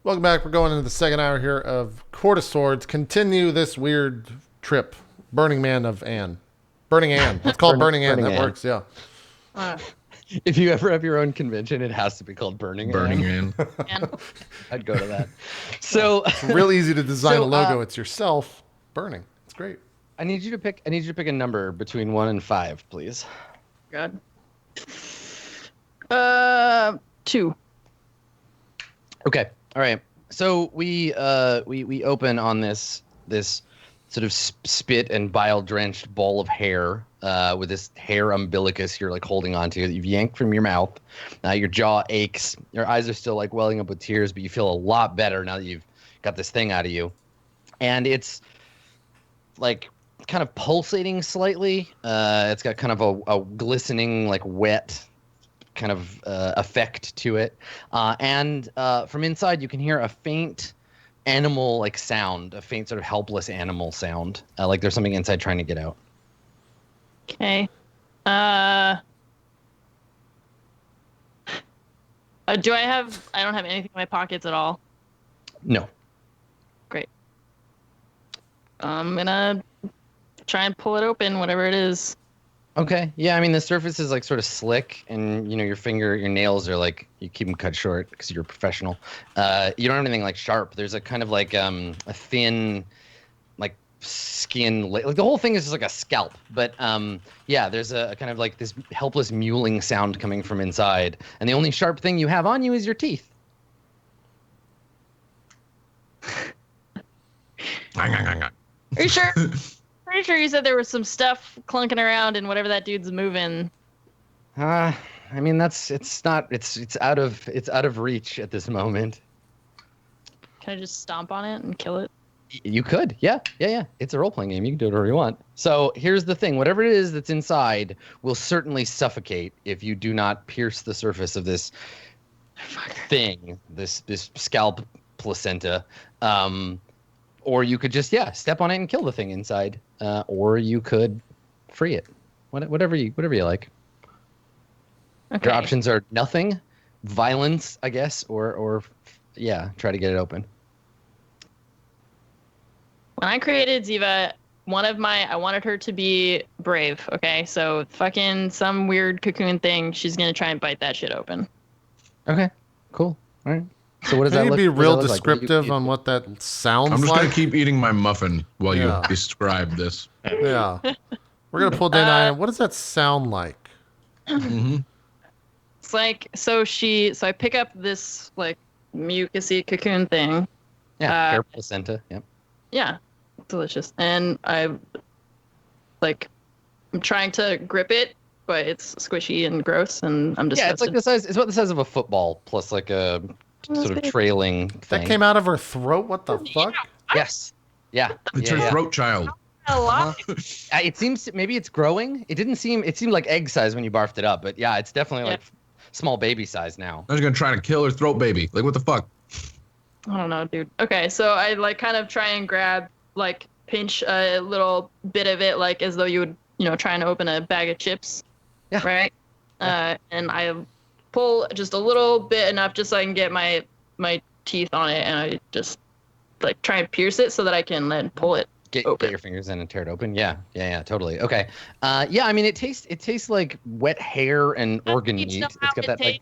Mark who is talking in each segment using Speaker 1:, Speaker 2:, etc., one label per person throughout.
Speaker 1: Welcome back. We're going into the second hour here of Court of Swords. Continue this weird trip. Burning Man of Anne. Burning Anne. Let's call it Burning Anne. That works, yeah.
Speaker 2: If you ever have your own convention, it has to be called Burning
Speaker 3: Anne.
Speaker 2: I'd go to that. So
Speaker 1: it's real easy to design a logo. It's yourself burning. It's great.
Speaker 2: I need you to pick a number between 1 and 5, please.
Speaker 4: God. 2.
Speaker 2: Okay. All right. So we open on this sort of spit and bile drenched ball of hair with this hair umbilicus you're like holding onto that you've yanked from your mouth. Your jaw aches. Your eyes are still like welling up with tears, but you feel a lot better now that you've got this thing out of you. And it's like kind of pulsating slightly. It's got kind of a glistening, like wet kind of effect to it. And from inside, you can hear a faint animal like sound, a faint sort of helpless animal sound. Like there's something inside trying to get out.
Speaker 4: Okay. I don't have anything in my pockets at all.
Speaker 2: No.
Speaker 4: Great. I'm gonna try and pull it open, whatever it is.
Speaker 2: Okay. Yeah, I mean the surface is like sort of slick, and you know your nails are like you keep them cut short because you're a professional. You don't have anything like sharp. There's a kind of like a thin, like skin, like the whole thing is just like a scalp. But yeah, there's a kind of like this helpless mewling sound coming from inside, and the only sharp thing you have on you is your teeth.
Speaker 4: Are you sure? Pretty sure you said there was some stuff clunking around and whatever that dude's moving.
Speaker 2: I mean it's out of reach at this moment.
Speaker 4: Can I just stomp on it and kill it?
Speaker 2: You could, yeah. It's a role-playing game. You can do it whatever you want. So here's the thing: whatever it is that's inside will certainly suffocate if you do not pierce the surface of this thing, this scalp placenta. Or you could just step on it and kill the thing inside. Or you could free it. Whatever you like. Okay. Your options are nothing, violence, I guess, or try to get it open.
Speaker 4: When I created Ziva, I wanted her to be brave, okay? So fucking some weird cocoon thing, she's gonna try and bite that shit open.
Speaker 2: Okay, cool. All right. So what does
Speaker 1: Can
Speaker 2: that look?
Speaker 1: Can you be real descriptive
Speaker 2: like?
Speaker 1: on what that sounds like?
Speaker 3: I'm just going to keep eating my muffin while you describe this.
Speaker 1: Yeah. We're going to pull Dana in. What does that sound like?
Speaker 3: Mm-hmm.
Speaker 4: It's like, so I pick up this like mucusy cocoon thing.
Speaker 2: Yeah, hair placenta. Yep.
Speaker 4: Yeah, delicious. And I'm trying to grip it, but it's squishy and gross, and I'm disgusted.
Speaker 2: Yeah, it's like the size. It's about the size of a football plus like a sort of trailing thing.
Speaker 1: That came out of her throat? What the fuck?
Speaker 2: Yes. Yeah.
Speaker 3: It's her throat child.
Speaker 4: A lot.
Speaker 2: It seems maybe it's growing. It seemed like egg size when you barfed it up, but yeah, it's definitely like small baby size now.
Speaker 3: I was gonna try to kill her throat baby. Like what the fuck?
Speaker 4: I don't know, dude. Okay, so I like kind of try and grab, like pinch a little bit of it, like as though you would, trying to open a bag of chips.
Speaker 2: Yeah.
Speaker 4: Right. Yeah. And I pull just a little bit enough just so I can get my teeth on it, and I just like try and pierce it so that I can then pull it.
Speaker 2: Get your fingers in and tear it open. Yeah, totally. Okay. I mean, it tastes like wet hair and organ meat. It's got that like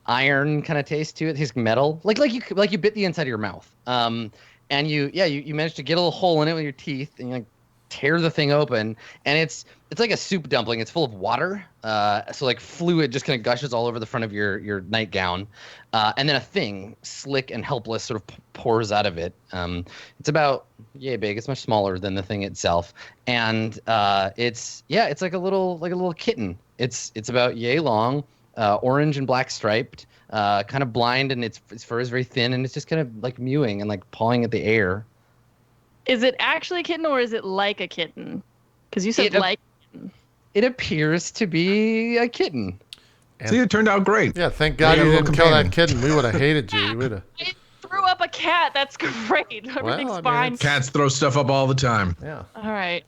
Speaker 2: iron kind of taste to it. It tastes metal, like you bit the inside of your mouth. And you managed to get a little hole in it with your teeth, and you like tear the thing open, and it's like a soup dumpling. It's full of water, so like fluid just kind of gushes all over the front of your nightgown, and then a thing slick and helpless sort of pours out of it. It's about yay big. It's much smaller than the thing itself, and it's like a little kitten. It's about yay long, orange and black striped, kind of blind, and its fur is very thin, and it's just kind of like mewing and like pawing at the air.
Speaker 4: Is it actually a kitten, or is it like a kitten? Because you said like a kitten.
Speaker 2: It appears to be a kitten.
Speaker 3: See, it turned out great.
Speaker 1: Yeah, thank God you didn't kill that kitten. We would have hated you.
Speaker 4: I threw up a cat. That's great. Everything's fine.
Speaker 3: Cats throw stuff up all the time.
Speaker 1: Yeah.
Speaker 4: All right.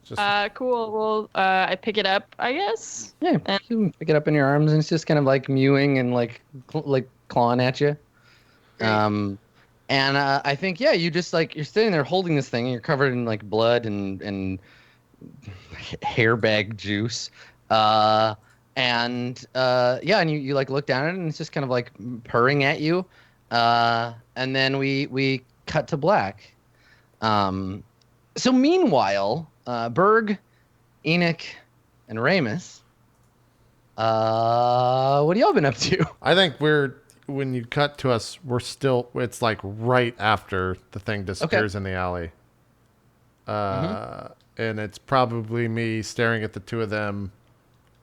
Speaker 4: Cool. Well, I pick it up, I guess.
Speaker 2: Yeah. And you can pick it up in your arms, and it's just kind of like mewing and like clawing at you. And I think, yeah, you just like, you're sitting there holding this thing and you're covered in like blood and hairbag juice. Yeah, and you like look down at it and it's just kind of like purring at you. And then we cut to black. So meanwhile, Berg, Enoch, and Ramus, what have y'all been up to?
Speaker 1: I think when you cut to us, it's like right after the thing disappears in the alley. And it's probably me staring at the two of them,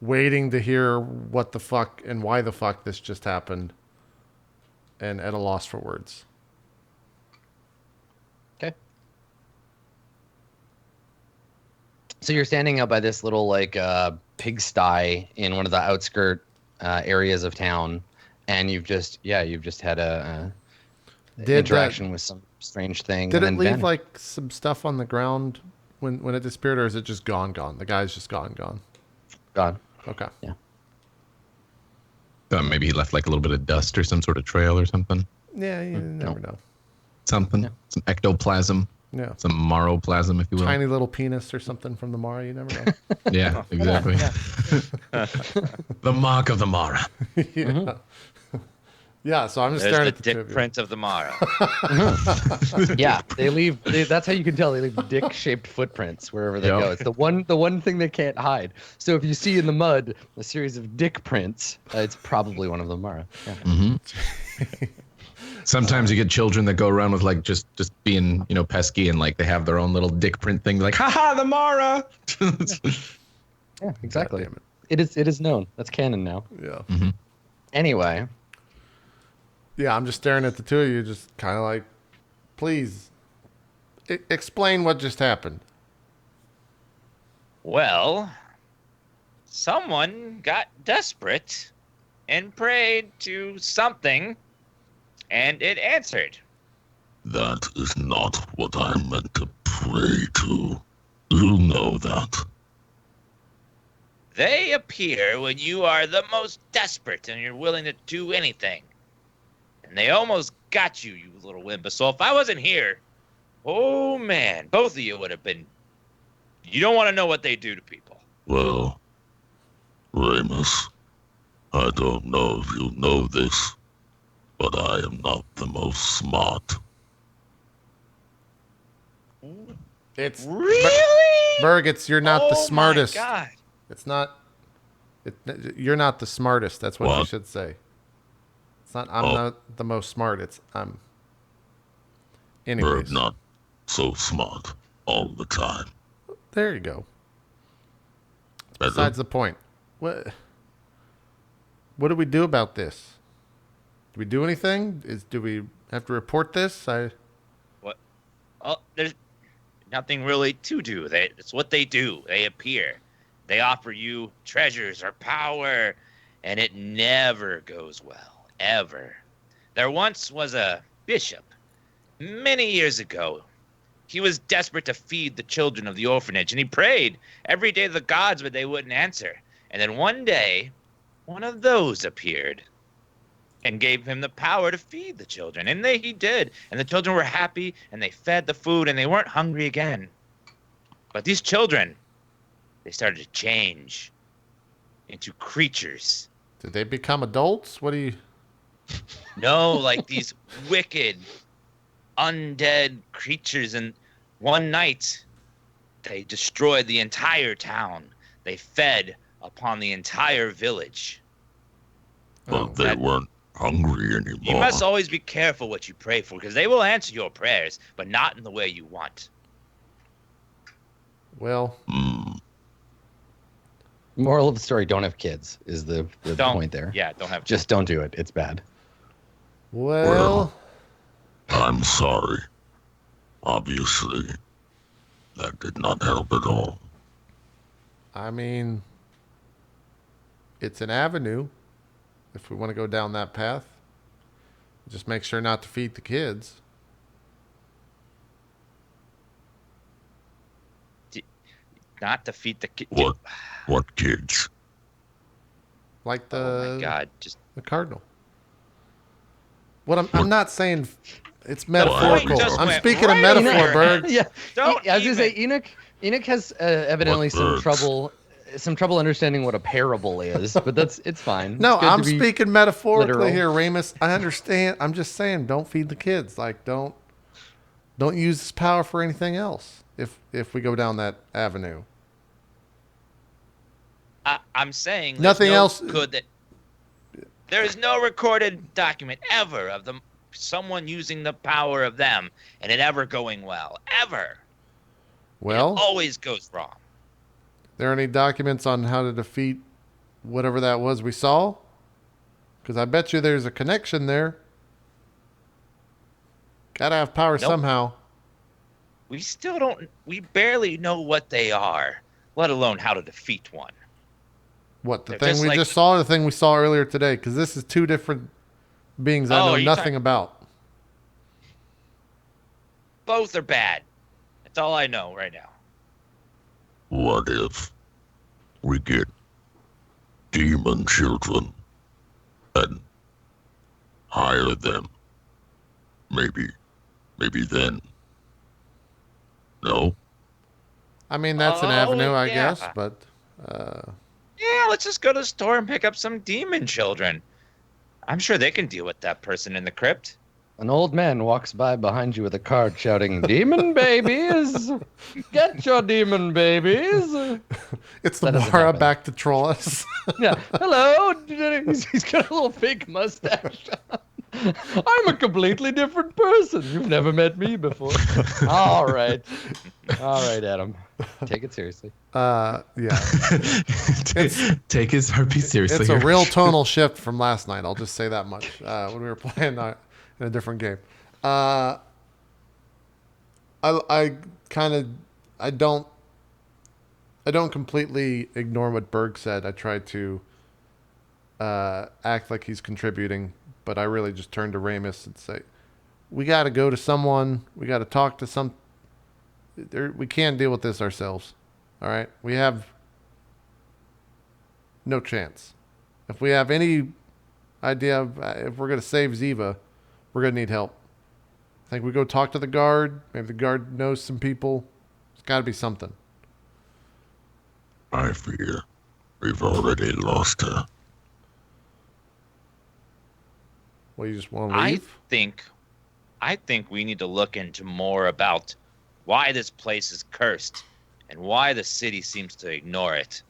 Speaker 1: waiting to hear what the fuck and why the fuck this just happened, and at a loss for words.
Speaker 2: Okay. So you're standing up by this little like pigsty in one of the outskirt areas of town, and you've just had a interaction with some strange thing.
Speaker 1: Did
Speaker 2: and
Speaker 1: it
Speaker 2: then
Speaker 1: leave like some stuff on the ground when it disappeared, or is it just gone? The guy's just gone.
Speaker 2: Gone.
Speaker 1: Okay.
Speaker 2: Yeah.
Speaker 3: Maybe he left like a little bit of dust or some sort of trail or something.
Speaker 1: Yeah, you never know.
Speaker 3: Something.
Speaker 2: Yeah.
Speaker 3: Some ectoplasm.
Speaker 1: Yeah.
Speaker 3: Some maroplasm, if you will.
Speaker 1: Tiny little penis or something from the Mara. You never know.
Speaker 3: Yeah, exactly. The mark of the Mara.
Speaker 1: Yeah. Yeah, so I'm just
Speaker 5: There's
Speaker 1: staring
Speaker 5: the
Speaker 1: at the two
Speaker 5: dick
Speaker 1: of you.
Speaker 5: print of the Mara.
Speaker 2: Yeah, that's how you can tell they leave dick-shaped footprints wherever they
Speaker 3: Yep.
Speaker 2: go. It's the one thing they can't hide. So if you see in the mud a series of dick prints, it's probably one of them, Mara. Yeah.
Speaker 3: Sometimes you get children that go around with like just being, pesky, and like they have their own little dick print thing. Like, haha, the Mara.
Speaker 2: Yeah, exactly.
Speaker 1: God damn
Speaker 2: It is known. That's canon now.
Speaker 1: Yeah.
Speaker 2: Anyway,
Speaker 1: Yeah, I'm just staring at the two of you, just kind of like, please, explain what just happened.
Speaker 5: Well, someone got desperate and prayed to something, and it answered.
Speaker 6: That is not what I meant to pray to. You know that.
Speaker 5: They appear when you are the most desperate and you're willing to do anything. And they almost got you, you little wimp. So if I wasn't here, oh man, both of you would have been... You don't want to know what they do to people.
Speaker 6: Well, Ramus, I don't know if you know this, but I am not the most smart.
Speaker 1: It's
Speaker 5: Really?
Speaker 1: Berg. You're not the smartest.
Speaker 5: Oh my God.
Speaker 1: It's not. You're not the smartest. That's what you
Speaker 6: What?
Speaker 1: should say. It's not. I'm
Speaker 6: Oh.
Speaker 1: not the most smart. It's I'm.
Speaker 6: We're
Speaker 1: Anyways,
Speaker 6: not so smart all the time.
Speaker 1: there you go.
Speaker 6: Better?
Speaker 1: Besides the point. What do we do about this? Do we do anything? Do we have to report this?
Speaker 5: What? Oh, there's nothing really to do. It's what they do. They appear. They offer you treasures or power, and it never goes well. Ever. There once was a bishop, many years ago. He was desperate to feed the children of the orphanage, and he prayed every day to the gods, but they wouldn't answer. And then one day, one of those appeared and gave him the power to feed the children. And he did. And the children were happy, and they fed the food, and they weren't hungry again. But these children, they started to change into creatures.
Speaker 1: Did they become adults? What do you?
Speaker 5: No, like these wicked, undead creatures. And one night, they destroyed the entire town. They fed upon the entire village.
Speaker 6: But they weren't hungry anymore.
Speaker 5: You must always be careful what you pray for, because they will answer your prayers, but not in the way you want.
Speaker 1: Well,
Speaker 2: moral of the story: don't have kids. Is the point there?
Speaker 5: Yeah, don't have.
Speaker 2: Just don't do it. It's bad.
Speaker 1: well,
Speaker 6: I'm sorry. Obviously, that did not help at all.
Speaker 1: I mean, it's an avenue. If we want to go down that path, just make sure not to feed the kids.
Speaker 5: Not defeat the kid.
Speaker 6: What kids?
Speaker 1: Like
Speaker 5: Oh
Speaker 1: the
Speaker 5: my God! Just
Speaker 1: the cardinal. What I'm not saying. It's metaphorical.
Speaker 5: just
Speaker 1: I'm
Speaker 5: went
Speaker 1: speaking
Speaker 5: right
Speaker 1: of metaphor,
Speaker 5: over
Speaker 1: Berg.
Speaker 2: Yeah,
Speaker 5: Don't
Speaker 2: I was gonna say
Speaker 5: even.
Speaker 2: Enoch has evidently
Speaker 6: What
Speaker 2: some
Speaker 6: birds?
Speaker 2: trouble understanding what a parable is, but it's fine.
Speaker 1: No,
Speaker 2: It's good
Speaker 1: I'm
Speaker 2: to be
Speaker 1: speaking metaphorically
Speaker 2: literal.
Speaker 1: here, Ramus. I understand. I'm just saying, don't feed the kids. Like, don't use this power for anything else. If we go down that avenue,
Speaker 5: I'm saying
Speaker 1: Nothing else-
Speaker 5: there is no recorded document ever of someone using the power of them and it ever going well. Ever.
Speaker 1: well,
Speaker 5: It always goes wrong.
Speaker 1: there any documents on how to defeat whatever that was we saw? Because I bet you there's a connection there. Gotta have power
Speaker 5: Nope.
Speaker 1: somehow.
Speaker 5: We barely know what they are, let alone how to defeat one.
Speaker 1: What, the
Speaker 5: They're
Speaker 1: thing
Speaker 5: just
Speaker 1: we
Speaker 5: like-
Speaker 1: just saw or the thing we saw earlier today? Because this is two different beings I
Speaker 5: Oh,
Speaker 1: know
Speaker 5: are you
Speaker 1: nothing about.
Speaker 5: Both are bad. That's all I know right now.
Speaker 6: What if we get demon children and hire them? Maybe then. No?
Speaker 1: I mean, that's an
Speaker 5: Oh,
Speaker 1: avenue, I
Speaker 5: yeah.
Speaker 1: guess, but
Speaker 5: Yeah, let's just go to the store and pick up some demon children. I'm sure they can deal with that person in the crypt.
Speaker 2: An old man walks by behind you with a card shouting, "Demon babies! Get your demon babies!"
Speaker 1: it's the
Speaker 2: That doesn't
Speaker 1: Mara
Speaker 2: happen.
Speaker 1: back to troll us.
Speaker 2: Yeah. Hello. He's got a little fake mustache. I'm a completely different person. You've never met me before. All right, Adam. Take it seriously.
Speaker 1: Yeah.
Speaker 3: Take his herpes seriously.
Speaker 1: It's a
Speaker 3: here.
Speaker 1: real tonal shift from last night. I'll just say that much. When we were playing in a different game, I don't completely ignore what Berg said. I try to act like he's contributing, but I really just turn to Ramus and say, "We got to go to someone. We got to talk to some. We can't deal with this ourselves. All right, we have no chance. If we have any idea of if we're going to save Ziva, we're going to need help. I think we go talk to the guard. Maybe the guard knows some people. It's got to be something."
Speaker 6: I fear we've already lost her.
Speaker 1: Well, you just want to leave?
Speaker 5: I think we need to look into more about why this place is cursed and why the city seems to ignore it.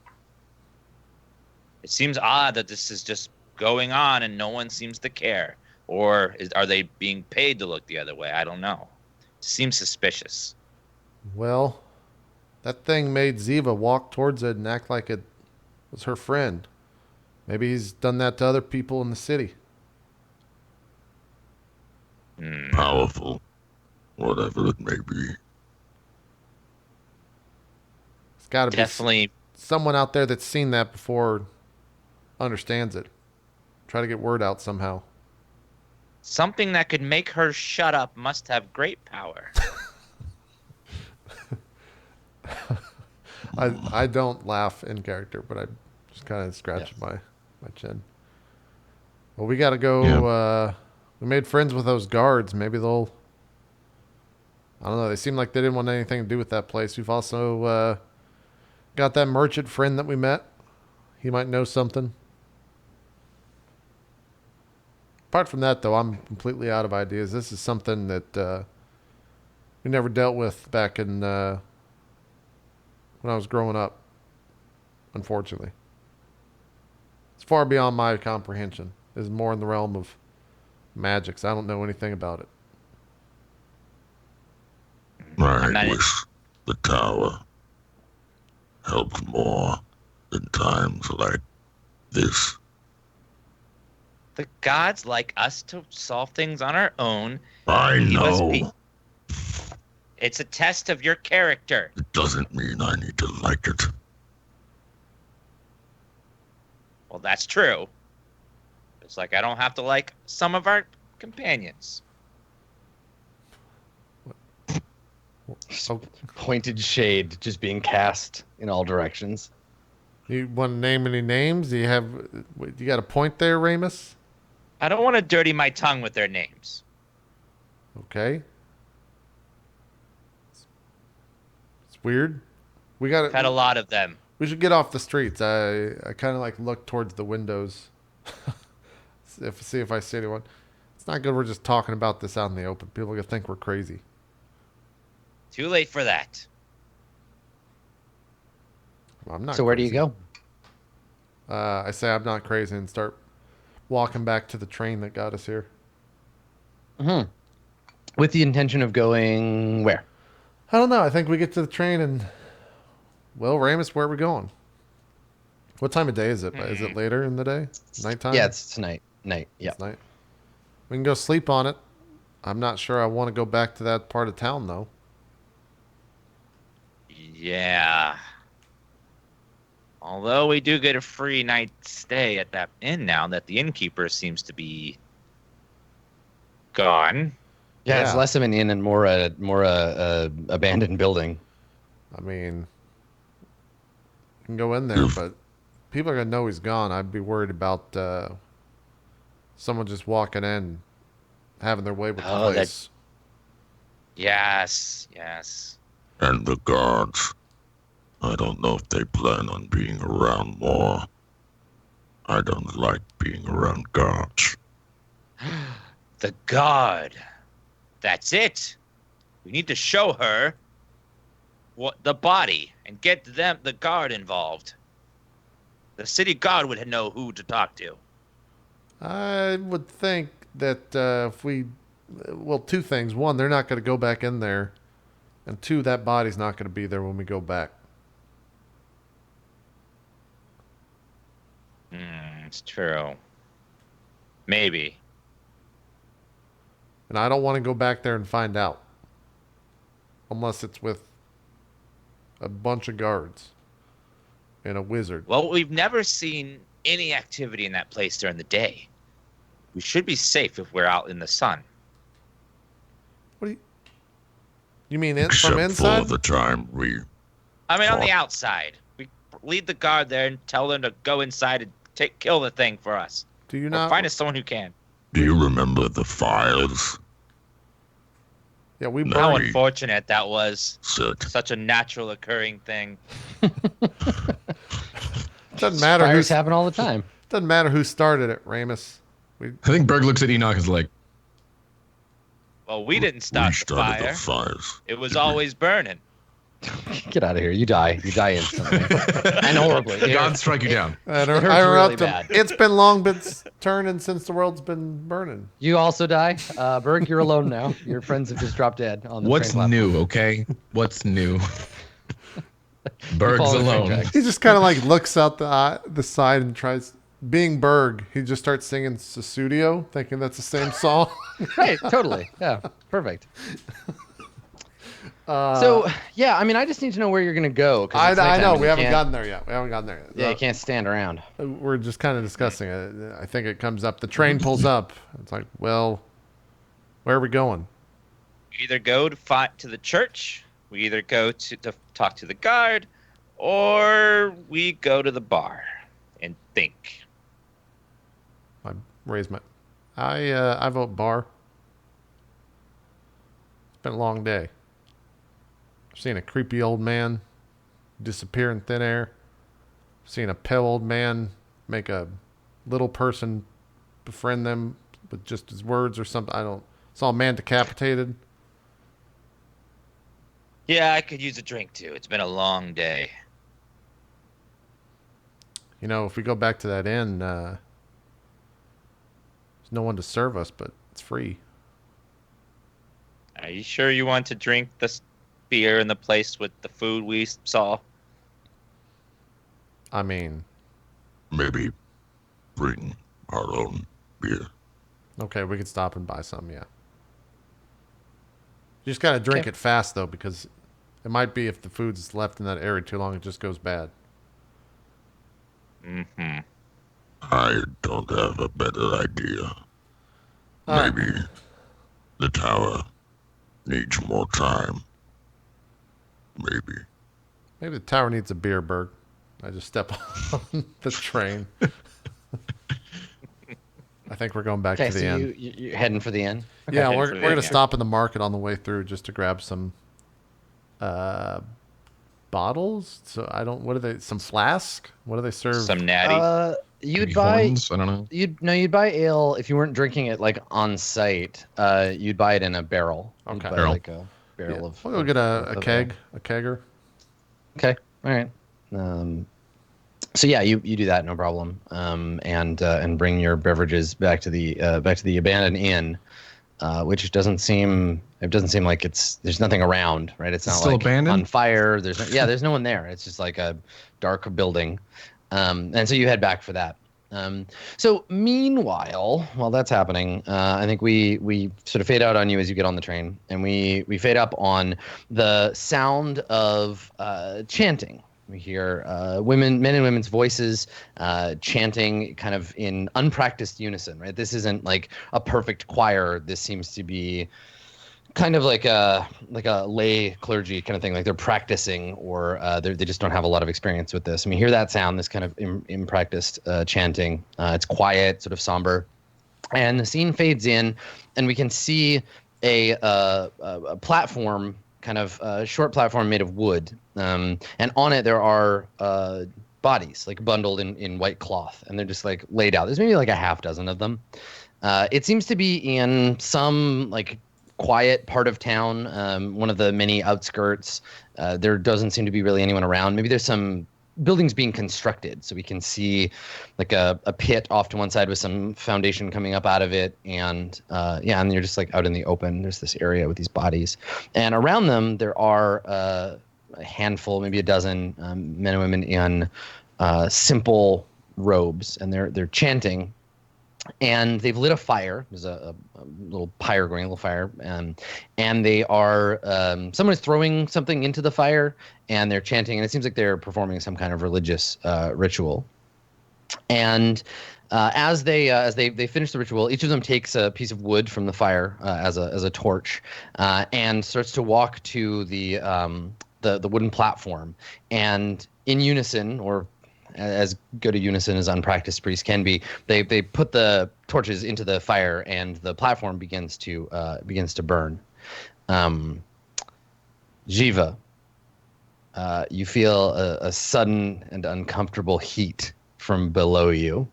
Speaker 5: It seems odd that this is just going on and no one seems to care. Or are they being paid to look the other way? I don't know. It seems suspicious.
Speaker 1: Well, that thing made Ziva walk towards it and act like it was her friend. Maybe he's done that to other people in the city.
Speaker 6: Powerful, whatever it may be.
Speaker 1: It's got to be
Speaker 5: Definitely.
Speaker 1: someone out there that's seen that before, understands it. Try to get word out somehow.
Speaker 5: Something that could make her shut up must have great power.
Speaker 1: I don't laugh in character, but I just kind of scratch my chin. Well, we got to go.
Speaker 3: Yeah.
Speaker 1: We made friends with those guards. Maybe they'll. I don't know. They seem like they didn't want anything to do with that place. We've also got that merchant friend that we met. He might know something. Apart from that, though, I'm completely out of ideas. This is something that we never dealt with back in when I was growing up. Unfortunately, it's far beyond my comprehension. It's more in the realm of magics. I don't know anything about it.
Speaker 6: I wish the tower helped more in times like this.
Speaker 5: The gods like us to solve things on our own.
Speaker 6: I
Speaker 5: Give us
Speaker 6: know.
Speaker 5: peace. It's a test of your character.
Speaker 6: It doesn't mean I need to like it.
Speaker 5: Well, that's true. It's like I don't have to like some of our companions.
Speaker 1: Oh,
Speaker 2: Pointed shade just being cast in all directions.
Speaker 1: you want to name any names? Do you have? You got a point there, Ramus?
Speaker 5: I don't want to dirty my tongue with their names.
Speaker 1: Okay. It's weird. We got
Speaker 5: I've had a lot of them.
Speaker 1: We should get off the streets. I kind of like look towards the windows. See if I see anyone. It's not good we're just talking about this out in the open. People are gonna think we're crazy.
Speaker 5: Too late for that.
Speaker 1: Well, I'm not
Speaker 2: So where do you
Speaker 1: crazy.
Speaker 2: go?
Speaker 1: I say I'm not crazy and start walking back to the train that got us here.
Speaker 2: Mm-hmm. With the intention of going where?
Speaker 1: I don't know. I think we get to the train and, well, Ramus, where are we going? What time of day is it? Is it later in the day? Nighttime?
Speaker 2: Yeah, it's tonight. Night. Yeah.
Speaker 1: It's night. We can go sleep on it. I'm not sure I want to go back to that part of town, though.
Speaker 5: Yeah. Although we do get a free night stay at that inn now that the innkeeper seems to be gone.
Speaker 2: Yeah, it's
Speaker 1: Yeah.
Speaker 2: less of an inn and more a abandoned building.
Speaker 1: I mean, you can go in there, but people are going to know he's gone. I'd be worried about someone just walking in, having their way with the
Speaker 5: Oh,
Speaker 1: place.
Speaker 5: Yes, yes.
Speaker 6: And the guards. I don't know if they plan on being around more. I don't like being around guards.
Speaker 5: The guard. That's it. We need to show her what the body and get the guard involved. The city guard would know who to talk to.
Speaker 1: I would think that if we, well, two things. One, they're not going to go back in there. And two, that body's not going to be there when we go back.
Speaker 5: It's true. Maybe.
Speaker 1: And I don't want to go back there and find out. Unless it's with a bunch of guards and a wizard.
Speaker 5: Well, we've never seen any activity in that place during the day. We should be safe if we're out in the sun.
Speaker 1: What do you mean from
Speaker 6: Except
Speaker 1: inside?
Speaker 6: for the time we...
Speaker 5: I mean, on the outside. We lead the guard there and tell them to go inside and kill the thing for us.
Speaker 1: Do you
Speaker 5: Or
Speaker 1: not?
Speaker 5: find us someone who can.
Speaker 6: Do you remember the fires?
Speaker 1: Yeah, we
Speaker 6: No.
Speaker 5: How
Speaker 1: burned.
Speaker 5: unfortunate that was.
Speaker 6: Said,
Speaker 5: Such a natural occurring thing.
Speaker 1: Doesn't matter
Speaker 2: Fires
Speaker 1: who.
Speaker 2: happen all the time.
Speaker 1: Doesn't matter who started it, Ramus.
Speaker 3: I think Berg looks at Enoch and is like,
Speaker 5: Well, we didn't
Speaker 6: we
Speaker 5: start the
Speaker 6: started
Speaker 5: fire.
Speaker 6: the fires.
Speaker 5: It was
Speaker 6: Did we?
Speaker 5: always burning.
Speaker 2: Get out of here. You die. You die instantly. And horribly.
Speaker 3: the
Speaker 2: Here.
Speaker 3: gods strike you down.
Speaker 1: I
Speaker 2: hurts
Speaker 1: interrupt
Speaker 2: really
Speaker 1: him.
Speaker 2: bad.
Speaker 1: It's been long been turning since the world's been burning.
Speaker 2: You also die. Berg, you're alone now. Your friends have just dropped dead on the
Speaker 3: What's
Speaker 2: train platform.
Speaker 3: new, okay? What's new? Berg's
Speaker 2: follow the train
Speaker 3: alone.
Speaker 2: tracks.
Speaker 1: He just kind of like looks out the side and tries. Being Berg, he just starts singing Susudio, thinking that's the same song.
Speaker 2: Right, totally. Yeah, perfect. So, yeah, I mean, I just need to know where you're going to go. 'cause it's
Speaker 1: I
Speaker 2: nighttime
Speaker 1: know
Speaker 2: and
Speaker 1: we
Speaker 2: you
Speaker 1: haven't
Speaker 2: can't-
Speaker 1: gotten there yet. We haven't gotten there yet.
Speaker 2: Yeah, you can't stand around.
Speaker 1: We're just kind of discussing it. I think it comes up. The train pulls up. It's like, well, where are we going?
Speaker 5: We either go to fight to the church, we either go to talk to the guard, or we go to the bar and think.
Speaker 1: I raise my. I vote bar. It's been a long day. I've seen a creepy old man disappear in thin air. I've seen a pale old man make a little person befriend them with just his words or something. I don't. Saw a man decapitated.
Speaker 5: Yeah, I could use a drink too. It's been a long day.
Speaker 1: You know, if we go back to that inn, there's no one to serve us, but it's free.
Speaker 5: Are you sure you want to drink the beer in the place with the food we saw?
Speaker 1: I mean,
Speaker 6: Maybe bring our own beer.
Speaker 1: okay, we could stop and buy some, yeah. You just gotta drink
Speaker 2: Okay.
Speaker 1: it fast, though, because it might be if the food's left in that area too long, it just goes bad.
Speaker 5: Mm-hmm.
Speaker 6: I don't have a better idea.
Speaker 1: All right.
Speaker 6: Maybe the tower needs more time. Maybe.
Speaker 1: Maybe the tower needs a beer, Berg. I just step on the train. I think we're going back
Speaker 2: Okay,
Speaker 1: to the
Speaker 2: so
Speaker 1: inn.
Speaker 2: you're heading for the inn.
Speaker 1: Yeah,
Speaker 5: Heading
Speaker 1: we're
Speaker 5: for the
Speaker 1: gonna
Speaker 5: inn, yeah.
Speaker 1: stop in the market on the way through just to grab some bottles. So I don't. What are they? Some flask? What do they serve?
Speaker 5: Some natty.
Speaker 2: You'd
Speaker 3: Maybe
Speaker 2: buy.
Speaker 3: horns? I don't know.
Speaker 2: You'd buy ale if you weren't drinking it like on site. You'd buy it in a barrel. You'd
Speaker 1: Okay.
Speaker 2: buy
Speaker 3: Barrel.
Speaker 2: like a barrel
Speaker 1: Yeah.
Speaker 2: of.
Speaker 1: We'll go get a
Speaker 2: of
Speaker 1: keg,
Speaker 2: ale.
Speaker 1: a kegger.
Speaker 2: Okay. All right. So yeah, you do that, no problem. And bring your beverages back to the abandoned inn, which doesn't seem like there's nothing around, right? It's not
Speaker 3: Still
Speaker 2: like
Speaker 3: abandoned?
Speaker 2: on fire. There's no one there. It's just like a dark building. And so you head back for that. So meanwhile, while that's happening, I think we sort of fade out on you as you get on the train, and we fade up on the sound of chanting. We hear men and women's voices chanting kind of in unpracticed unison, right? This isn't like a perfect choir. This seems to be kind of like a lay clergy kind of thing, like they're practicing, or they just don't have a lot of experience with this. I mean, hear that sound, this kind of impracticed chanting. It's quiet, sort of somber, and the scene fades in, and we can see a platform, kind of a short platform made of wood, and on it there are bodies like bundled in white cloth, and they're just like laid out. There's maybe like a half dozen of them. It seems to be in some like quiet part of town, one of the many outskirts. There doesn't seem to be really anyone around. Maybe there's some buildings being constructed, so we can see like a pit off to one side with some foundation coming up out of it, and and you're just like out in the open. There's this area with these bodies, and around them there are a handful, maybe a dozen men and women in simple robes, and they're chanting. And they've lit a fire. There's a little pyre going, a little fire, and they are someone is throwing something into the fire, and they're chanting, and it seems like they're performing some kind of religious ritual. And as they finish the ritual, each of them takes a piece of wood from the fire as a torch, and starts to walk to the wooden platform, and in unison, or as good a unison as unpracticed priests can be, they put the torches into the fire, and the platform begins to burn. Ziva, you feel a sudden and uncomfortable heat from below you.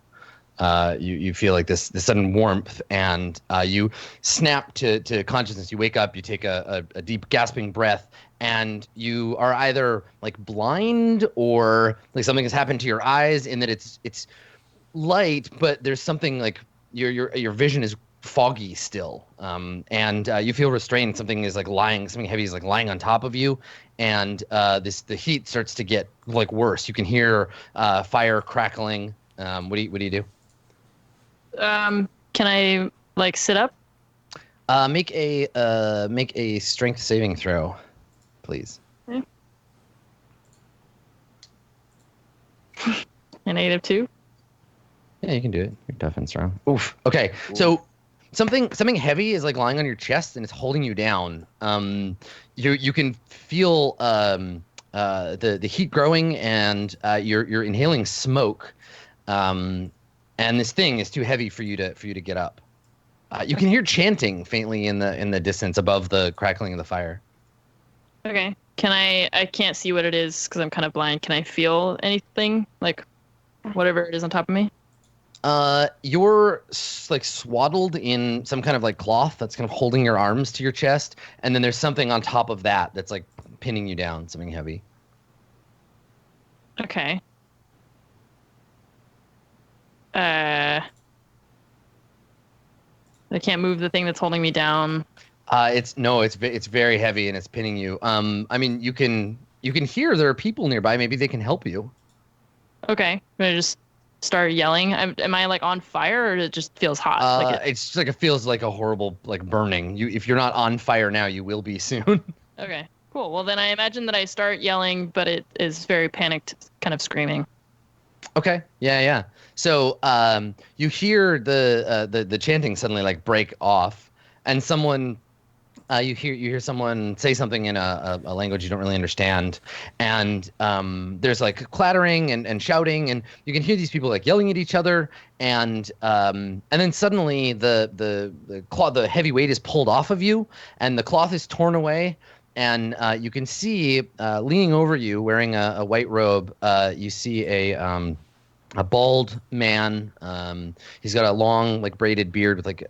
Speaker 2: You feel like this sudden warmth, and you snap to consciousness. You wake up, you take a deep gasping breath, and you are either like blind, or like something has happened to your eyes in that it's light, but there's something like your vision is foggy still, and you feel restrained. Something heavy is like lying on top of you, and the heat starts to get like worse. You can hear fire crackling. What do you do?
Speaker 4: Can I like sit up?
Speaker 2: Make a strength saving throw, please.
Speaker 4: Okay. A -2.
Speaker 2: Yeah, you can do it. Your toughness throw. Oof. Okay, so something heavy is like lying on your chest, and it's holding you down. You can feel the heat growing, and you're inhaling smoke. And this thing is too heavy for you to get up. You can hear chanting faintly in the distance above the crackling of the fire.
Speaker 4: Okay. I can't see what it is because I'm kind of blind. Can I feel anything, like whatever it is on top of me?
Speaker 2: You're like swaddled in some kind of like cloth that's kind of holding your arms to your chest, and then there's something on top of that that's like pinning you down, something heavy.
Speaker 4: Okay. I can't move the thing that's holding me down.
Speaker 2: It's very heavy, and it's pinning you. I mean, you can hear there are people nearby. Maybe they can help you.
Speaker 4: Okay. I'm gonna just start yelling. Am I like on fire, or it just feels hot?
Speaker 2: It's just like it feels like a horrible like burning. If you're not on fire now, you will be soon.
Speaker 4: Okay. Cool. Well, then I imagine that I start yelling, but it is very panicked, kind of screaming.
Speaker 2: Okay. Yeah. So you hear the chanting suddenly like break off, and someone You hear someone say something in a language you don't really understand, and there's like clattering and shouting, and you can hear these people like yelling at each other, and then suddenly the cloth, the heavy weight is pulled off of you, and the cloth is torn away, and you can see leaning over you, wearing a white robe, you see a bald man. He's got a long, like braided beard with like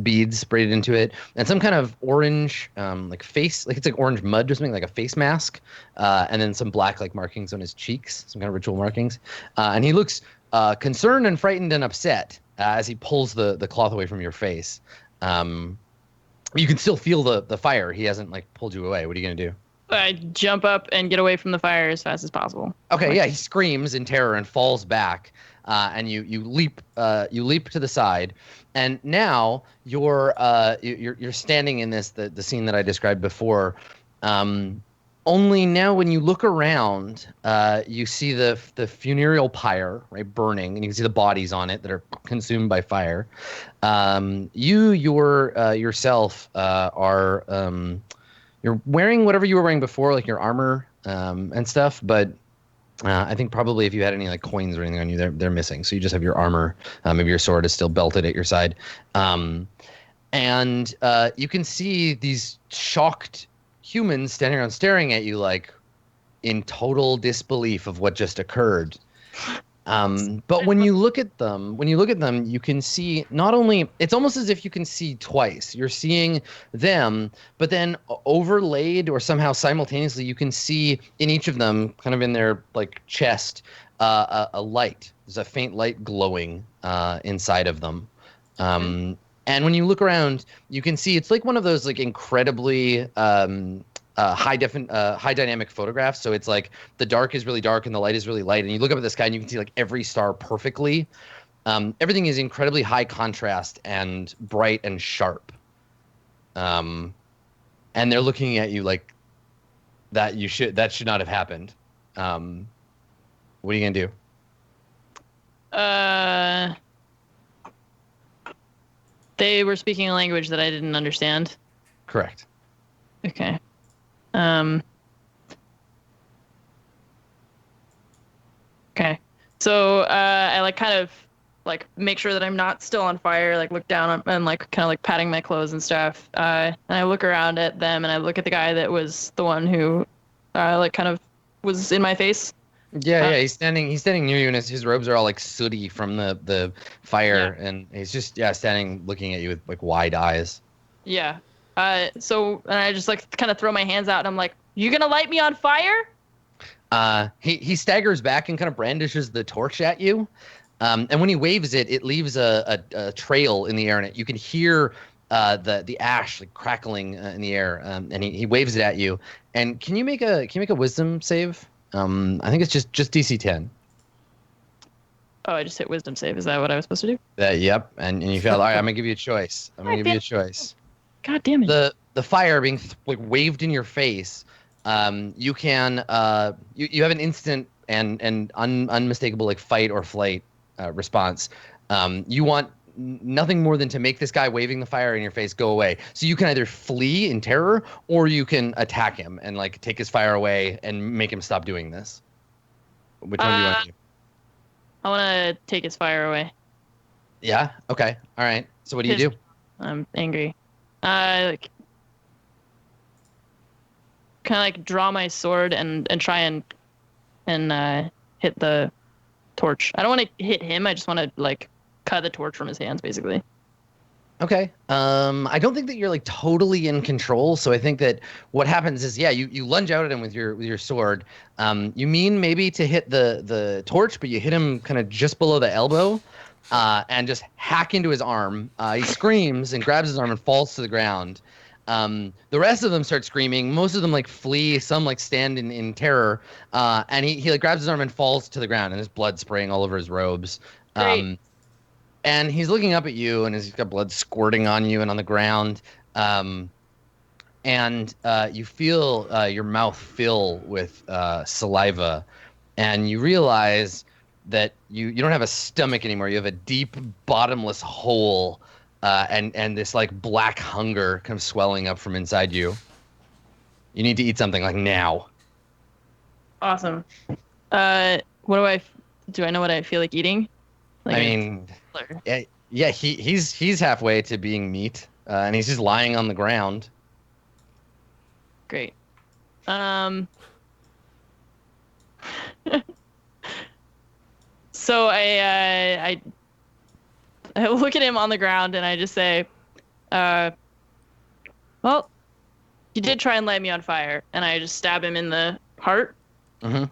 Speaker 2: beads braided into it, and some kind of orange, like face, like it's like orange mud or something, like a face mask, and then some black like markings on his cheeks, some kind of ritual markings, and he looks concerned and frightened and upset as he pulls the cloth away from your face. You can still feel the fire. He hasn't like pulled you away. What are you gonna do?
Speaker 4: I jump up and get away from the fire as fast as possible.
Speaker 2: Okay, yeah, he screams in terror and falls back, and you leap to the side, and now you're standing in the scene that I described before. Only now, when you look around, you see the funereal pyre, right, burning, and you can see the bodies on it that are consumed by fire. You yourself are you're wearing whatever you were wearing before, like your armor and stuff, but I think probably if you had any like coins or anything on you, they're missing. So you just have your armor. Maybe your sword is still belted at your side. And you can see these shocked humans standing around staring at you like in total disbelief of what just occurred. But when you look at them, you can see not only, it's almost as if you can see twice. You're seeing them, but then overlaid or somehow simultaneously, you can see in each of them, kind of in their like chest, a light. There's a faint light glowing inside of them. And when you look around, you can see it's like one of those like incredibly high dynamic photographs. So it's like the dark is really dark and the light is really light, and you look up at the sky and you can see like every star perfectly. Everything is incredibly high contrast and bright and sharp. And they're looking at you like that should not have happened. What are you gonna do?
Speaker 4: They were speaking a language that I didn't understand.
Speaker 2: Correct.
Speaker 4: Okay. Okay. So I like kind of like make sure that I'm not still on fire, like look down and like kind of like patting my clothes and stuff. And I look around at them and I look at the guy that was the one who like kind of was in my face.
Speaker 2: Yeah, he's standing near you, and his robes are all like sooty from the fire, and he's just standing looking at you with like wide eyes.
Speaker 4: Yeah. So and I just like kind of throw my hands out and I'm like, "You gonna light me on fire?"
Speaker 2: He staggers back and kind of brandishes the torch at you, and when he waves it, it leaves a trail in the air, and you can hear the ash like crackling in the air. And he waves it at you. And can you make a wisdom save? I think it's just DC 10.
Speaker 4: Oh, I just hit wisdom save. Is that what I was supposed to do?
Speaker 2: Yep, and you failed. All right, I'm gonna give you a choice. God damn it. The fire being like waved in your face. You can you have an instant and unmistakable like fight or flight response. You want nothing more than to make this guy waving the fire in your face go away. So you can either flee in terror or you can attack him and like take his fire away and make him stop doing this. Which one do you want to do?
Speaker 4: I want to take his fire away.
Speaker 2: Yeah. Okay. All right. So what do you do?
Speaker 4: I'm angry. Like kind of like draw my sword and try and hit the torch. I don't want to hit him. I just want to like cut the torch from his hands, basically.
Speaker 2: Okay. I don't think that you're like totally in control. So I think that what happens is, you lunge out at him with your sword. You mean maybe to hit the torch, but you hit him kind of just below the elbow, and just hack into his arm. He screams and grabs his arm and falls to the ground. The rest of them start screaming. Most of them like flee. Some like stand in terror. And he like grabs his arm and falls to the ground, and there's blood spraying all over his robes.
Speaker 4: Great.
Speaker 2: And he's looking up at you, and he's got blood squirting on you and on the ground. And you feel your mouth fill with saliva, and you realize that you don't have a stomach anymore. You have a deep, bottomless hole and this like black hunger kind of swelling up from inside you. You need to eat something like now.
Speaker 4: Awesome. What do I know what I feel like eating? Like
Speaker 2: I mean, yeah, he's halfway to being meat, and he's just lying on the ground.
Speaker 4: Great. So I look at him on the ground and I just say, well, you did try and light me on fire, and I just stab him in the heart.
Speaker 2: Mm-hmm.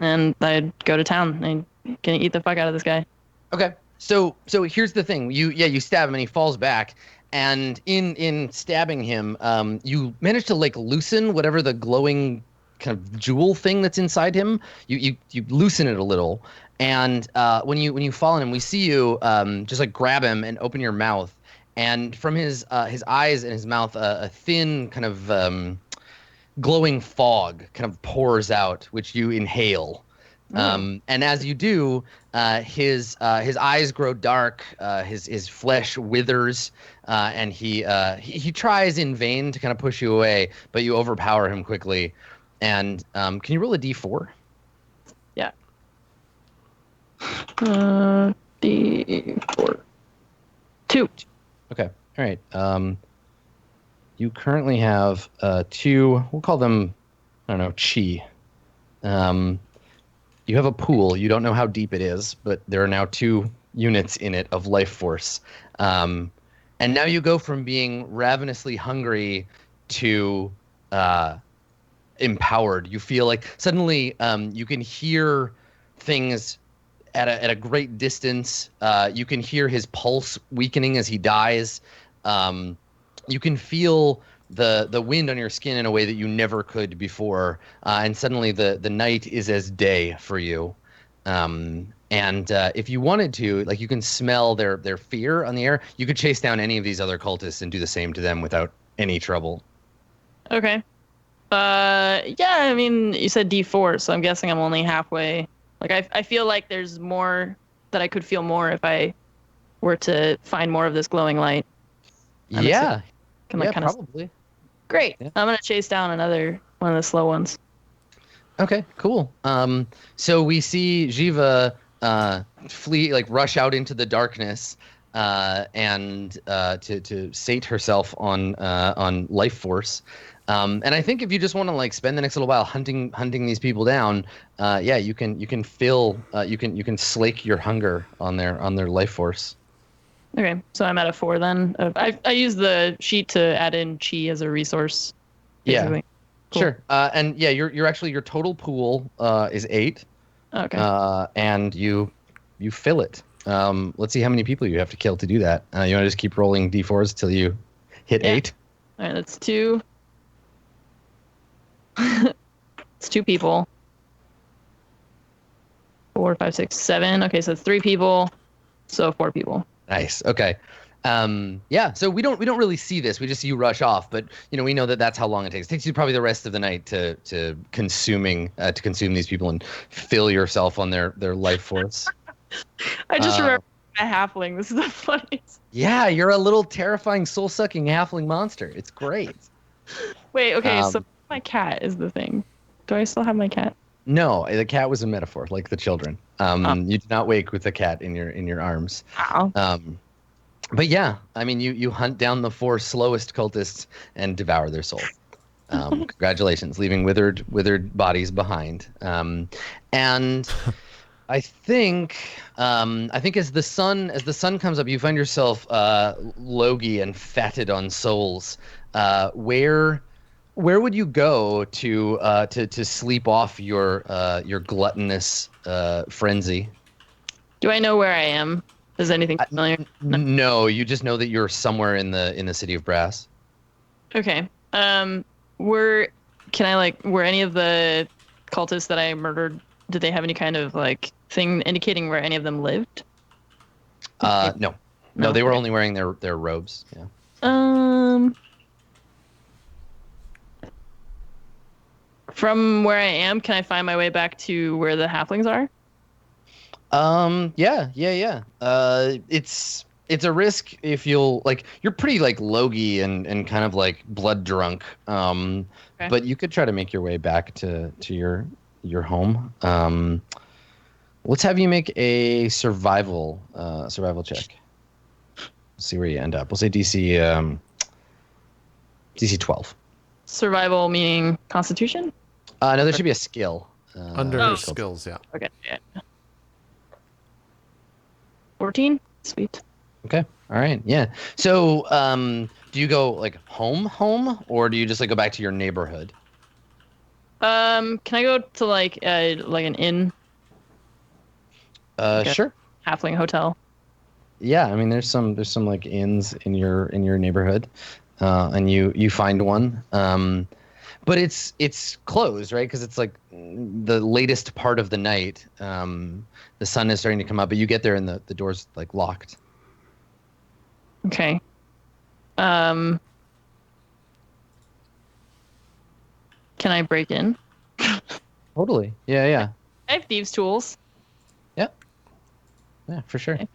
Speaker 4: And I go to town. I'm gonna eat the fuck out of this guy.
Speaker 2: Okay. So here's the thing. You stab him and he falls back, and in stabbing him, you manage to like loosen whatever the glowing kind of jewel thing that's inside him. You loosen it a little, and when you fall on him, we see you just like grab him and open your mouth, and from his eyes and his mouth, a thin kind of glowing fog kind of pours out, which you inhale. And as you do, his eyes grow dark, his flesh withers, and he tries in vain to kind of push you away, but you overpower him quickly. And can you roll a d4?
Speaker 4: Yeah. D4. 2.
Speaker 2: Okay. All right. You currently have 2. We'll call them, I don't know, chi. You have a pool. You don't know how deep it is, but there are now 2 units in it of life force. And now you go from being ravenously hungry to empowered. You feel like suddenly you can hear things at a great distance. You can hear his pulse weakening as he dies. You can feel the wind on your skin in a way that you never could before, and suddenly the night is as day for you. And if you wanted to, like, you can smell their fear on the air. You could chase down any of these other cultists and do the same to them without any trouble.
Speaker 4: Okay. Yeah, I mean, you said D4, so I'm guessing I'm only halfway. Like, I feel like there's more that I could feel more if I were to find more of this glowing light.
Speaker 2: Yeah.
Speaker 4: Kinda
Speaker 2: Probably.
Speaker 4: Great.
Speaker 2: Yeah.
Speaker 4: I'm gonna chase down another one of the slow ones.
Speaker 2: Okay, cool. So we see Ziva flee, like rush out into the darkness, and to sate herself on life force. And I think if you just want to like spend the next little while hunting these people down, you can slake your hunger on their life force.
Speaker 4: Okay, so I'm at a 4 then. I use the sheet to add in chi as a resource. Basically.
Speaker 2: Yeah.
Speaker 4: Cool.
Speaker 2: Sure. And yeah, you're actually, your total pool is 8.
Speaker 4: Okay.
Speaker 2: And you fill it. Let's see how many people you have to kill to do that. You want to just keep rolling d4s until you hit 8?
Speaker 4: All right, that's 2. It's 2 people. 4, 5, 6, 7. Okay, so it's 3 people. So 4 people.
Speaker 2: Nice. Okay. Yeah. So we don't really see this. We just see you rush off, but we know that that's how long it takes. It takes you probably the rest of the night to consume these people and fill yourself on their life force.
Speaker 4: I just remember a halfling. This is the funniest.
Speaker 2: Yeah, you're a little terrifying soul-sucking halfling monster. It's great.
Speaker 4: Wait. Okay. So my cat is the thing. Do I still have my cat?
Speaker 2: No, the cat was a metaphor, like the children. You did not wake with the cat in your arms.
Speaker 4: Ow.
Speaker 2: But yeah, I mean, you hunt down the 4 slowest cultists and devour their soul. Congratulations, leaving withered bodies behind. And I think as the sun comes up, you find yourself logy and fatted on souls. Where would you go to sleep off your gluttonous frenzy? Do
Speaker 4: I know where I am? Is anything familiar?
Speaker 2: No, you just know that you're somewhere in the city of Brass.
Speaker 4: Okay. Were any of the cultists that I murdered, did they have any kind of like thing indicating where any of them lived?
Speaker 2: No, they were only wearing their robes. Yeah.
Speaker 4: From where I am, can I find my way back to where the halflings are?
Speaker 2: Yeah. It's a risk if you'll like you're pretty like logy and kind of like blood drunk.
Speaker 4: Okay.
Speaker 2: But you could try to make your way back to your home. Let's have you make a survival check. See where you end up. We'll say DC 12.
Speaker 4: Survival meaning Constitution.
Speaker 2: No, there should be a skill.
Speaker 1: Under
Speaker 4: Oh.
Speaker 1: skills, yeah.
Speaker 4: Okay. Yeah. 14. Sweet.
Speaker 2: Okay. All right. Yeah. So, do you go like home, or do you just like go back to your neighborhood?
Speaker 4: Can I go to like an inn, Okay.
Speaker 2: Sure.
Speaker 4: halfling hotel?
Speaker 2: Yeah. I mean, there's some like inns in your neighborhood, and you find one. But it's closed, right? Because it's like the latest part of the night. The sun is starting to come up, but you get there and the door's like locked.
Speaker 4: Okay. Can I break in?
Speaker 2: Totally. Yeah.
Speaker 4: I have thieves' tools.
Speaker 2: Yeah, for sure.
Speaker 4: Okay.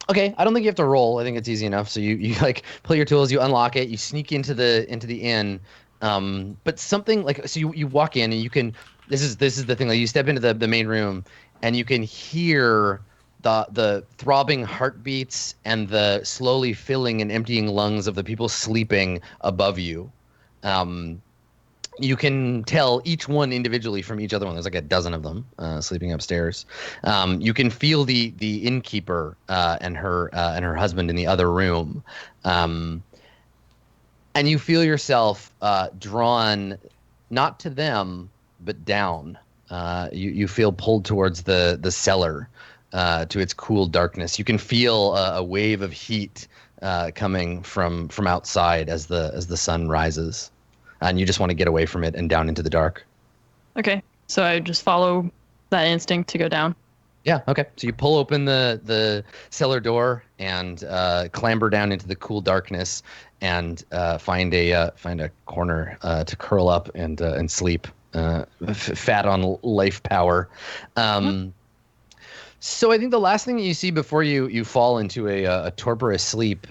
Speaker 2: Okay, I don't think you have to roll. I think it's easy enough. So you like pull your tools, you unlock it, you sneak into the inn. But something like so you walk in and you can. This is the thing. Like you step into the main room and you can hear the throbbing heartbeats and the slowly filling and emptying lungs of the people sleeping above you. You can tell each one individually from each other one. There's like a dozen of them sleeping upstairs. You can feel the innkeeper and her husband in the other room, and you feel yourself drawn not to them but down. You feel pulled towards the cellar to its cool darkness. You can feel a wave of heat coming from outside as the sun rises. And you just want to get away from it and down into the dark.
Speaker 4: Okay. So I just follow that instinct to go down.
Speaker 2: Yeah. Okay. So you pull open the cellar door and clamber down into the cool darkness and find a corner to curl up and sleep, fat on life power. So I think the last thing that you see before you fall into a torporous sleep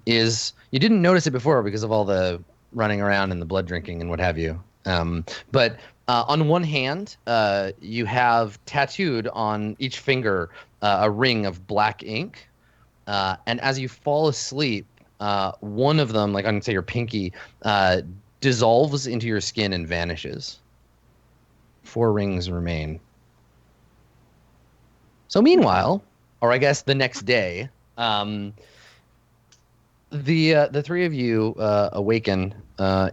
Speaker 2: is you didn't notice it before because of all the running around and the blood drinking and what have you. But on one hand, you have tattooed on each finger a ring of black ink. And as you fall asleep, one of them, like on say your pinky, dissolves into your skin and vanishes. 4 rings remain. So meanwhile, or I guess the next day, the three of you awaken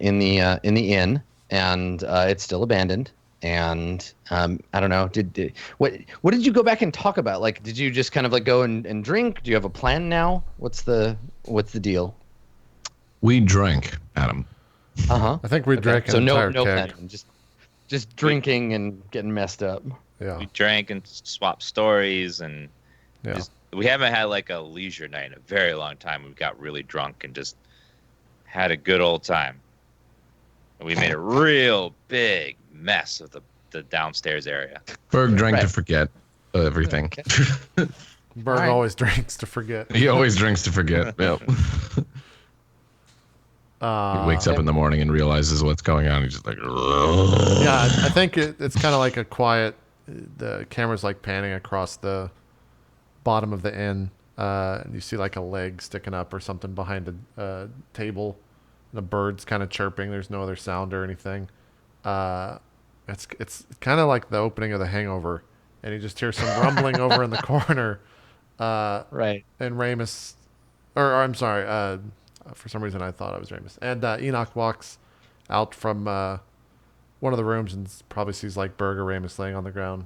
Speaker 2: in the inn, and it's still abandoned. And I don't know. What did you go back and talk about? Like, did you just kind of like go and drink? Do you have a plan now? What's the deal?
Speaker 3: We drank, Adam.
Speaker 2: Uh-huh.
Speaker 1: I think we drank an entire
Speaker 2: no
Speaker 1: keg.
Speaker 2: plan. Just drinking and getting messed up.
Speaker 1: Yeah.
Speaker 5: We drank and swapped stories, and
Speaker 1: Yeah.
Speaker 5: we haven't had like a leisure night in a very long time. We got really drunk and just had a good old time. And we made a real big mess of the downstairs area.
Speaker 3: Berg drank to
Speaker 2: Right.
Speaker 3: forget everything.
Speaker 2: Okay.
Speaker 1: Berg
Speaker 2: Alright.
Speaker 1: always drinks to forget.
Speaker 3: He always drinks to forget. Yep. He wakes up in the morning and realizes what's going on. He's just like,
Speaker 1: Yeah, I think it's kind of like a quiet. The camera's like panning across the bottom of the inn, and you see like a leg sticking up or something behind a table. The bird's kind of chirping. There's no other sound or anything. It's kind of like the opening of The Hangover, and you just hear some rumbling over in the corner.
Speaker 2: Right.
Speaker 1: And Ramus, or I'm sorry, for some reason I thought I was Ramus. And Enoch walks out from one of the rooms and probably sees like Berg or Ramus laying on the ground.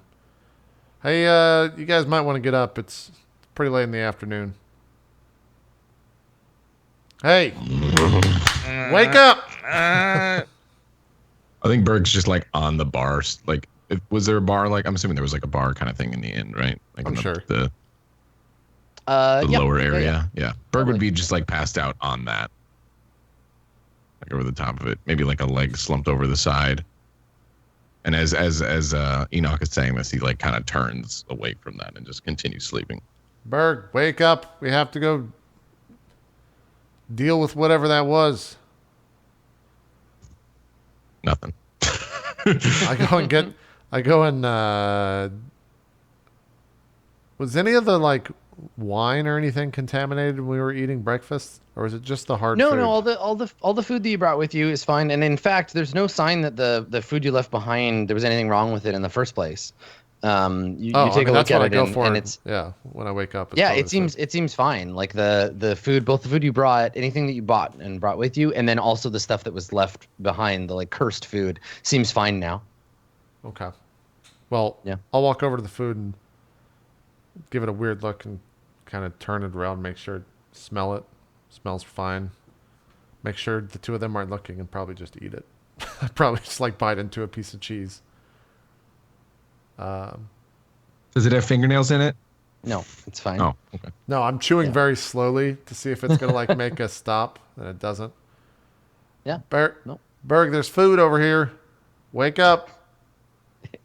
Speaker 1: Hey, you guys might want to get up. It's pretty late in the afternoon. Hey, wake up!
Speaker 3: I think Berg's just like on the bar. Like, was there a bar? Like, I'm assuming there was like a bar kind of thing in the inn, right? Like
Speaker 1: I'm
Speaker 3: in
Speaker 1: sure.
Speaker 3: The
Speaker 2: Yep.
Speaker 3: lower area. Yeah. Berg would
Speaker 2: Totally.
Speaker 3: be just like passed out on that. Like over the top of it. Maybe like a leg slumped over the side. And as Enoch is saying this, he like kind of turns away from that and just continues sleeping.
Speaker 1: Berg, wake up. We have to go deal with whatever that was.
Speaker 3: Nothing.
Speaker 1: I go and was any of the like wine or anything contaminated when we were eating breakfast, or was it just the hard
Speaker 2: No,
Speaker 1: food?
Speaker 2: no, all the food that you brought with you is fine, and in fact, there's no sign that the food you left behind there was anything wrong with it in the first place. You take a look at it, and it's
Speaker 1: when I wake up.
Speaker 2: It seems fine. Like the food, both the food you brought, anything that you bought and brought with you, and then also the stuff that was left behind, the like cursed food, seems fine now.
Speaker 1: Okay. Well,
Speaker 2: yeah.
Speaker 1: I'll walk over to the food and give it a weird look and kind of turn it around, make sure smell it. Smells fine. Make sure the two of them aren't looking and probably just eat it. Probably just like bite into a piece of cheese.
Speaker 3: Does it have fingernails in it?
Speaker 2: No, it's fine.
Speaker 3: Oh, okay.
Speaker 1: No, I'm chewing very slowly to see if it's going to like make us stop, and it doesn't.
Speaker 2: Yeah.
Speaker 1: No. Berg, there's food over here. Wake up.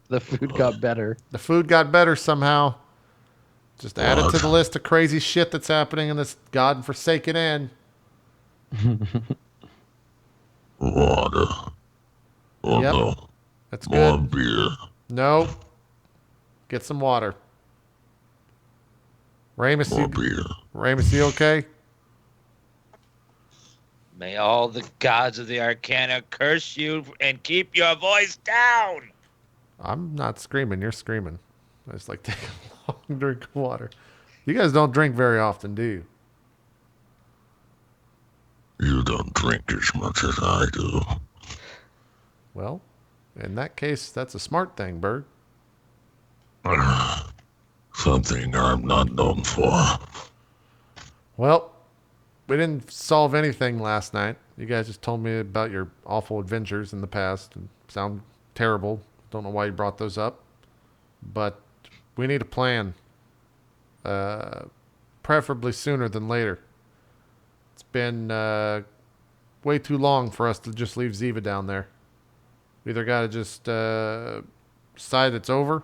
Speaker 2: The food got better.
Speaker 1: The food got better somehow. Just add it to the list of crazy shit that's happening in this godforsaken inn.
Speaker 6: Water. Oh
Speaker 1: Yep.
Speaker 6: no.
Speaker 1: That's
Speaker 6: More
Speaker 1: good.
Speaker 6: beer.
Speaker 1: No. Get some water. Ramus,
Speaker 6: More beer.
Speaker 1: Ramus, you okay?
Speaker 5: May all the gods of the Arcana curse you and keep your voice down.
Speaker 1: I'm not screaming. You're screaming. I just like take a long drink of water. You guys don't drink very often, do you?
Speaker 6: You don't drink as much as I do.
Speaker 1: Well, in that case, that's a smart thing, Berg.
Speaker 6: Something I'm not known for.
Speaker 1: Well, we didn't solve anything last night. You guys just told me about your awful adventures in the past and sound terrible. Don't know why you brought those up. But we need a plan. Preferably sooner than later. It's been way too long for us to just leave Ziva down there. We either got to just decide it's over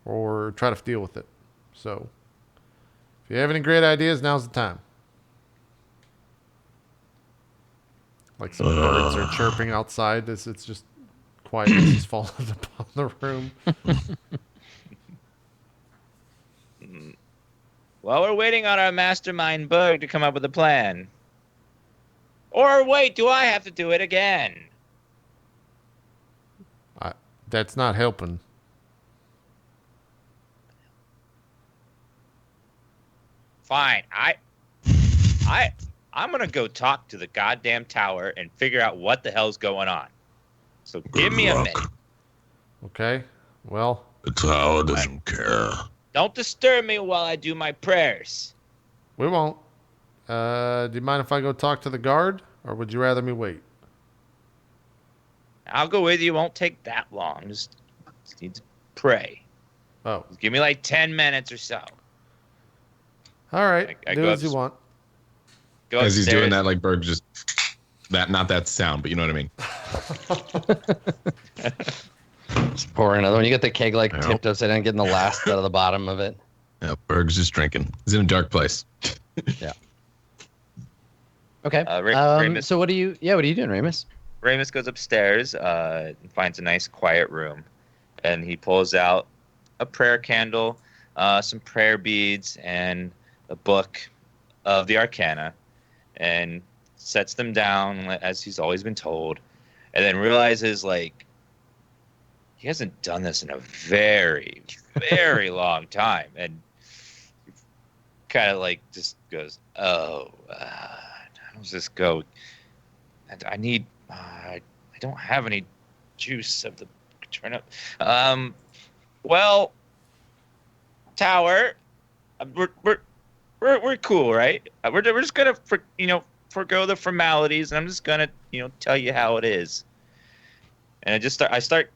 Speaker 1: or try to deal with it. So, if you have any great ideas, now's the time. Like some birds are chirping outside. It's just quietness is falling upon the room.
Speaker 5: Well, we're waiting on our mastermind Berg to come up with a plan. Or wait, do I have to do it again?
Speaker 1: That's not helping.
Speaker 5: Fine. I'm gonna go talk to the goddamn tower and figure out what the hell's going on. So give me a minute.
Speaker 1: Okay. Well,
Speaker 6: The tower doesn't care.
Speaker 5: Don't disturb me while I do my prayers.
Speaker 1: we won't. Do you mind if I go talk to the guard, or would you rather me wait?
Speaker 5: I'll go with you. Won't take that long. Just need to pray.
Speaker 1: Oh,
Speaker 5: Just give me like 10 minutes or so.
Speaker 1: all right.
Speaker 5: I
Speaker 1: Do
Speaker 5: go
Speaker 1: as you want.
Speaker 5: Go
Speaker 3: As he's doing
Speaker 5: upstairs.
Speaker 3: that, like Berg just not that sound, but you know what I mean.
Speaker 2: Just pour another one. You get the keg like
Speaker 3: Yep.
Speaker 2: tipped upside down, getting the last out of the bottom of it.
Speaker 3: Yeah, Berg's just drinking. He's in a dark place.
Speaker 2: Yeah. Okay.
Speaker 5: Ramus,
Speaker 2: So what are you doing, Ramus?
Speaker 5: Ramus goes upstairs and finds a nice quiet room. And he pulls out a prayer candle, some prayer beads, and a book of the Arcana. And sets them down as he's always been told. And then realizes, like, he hasn't done this in a very, very long time. And kind of like just goes, how does this go? I need, I don't have any juice of the turnip. Well, tower, we're cool, right? We're just gonna forgo the formalities, and I'm just gonna tell you how it is. And I start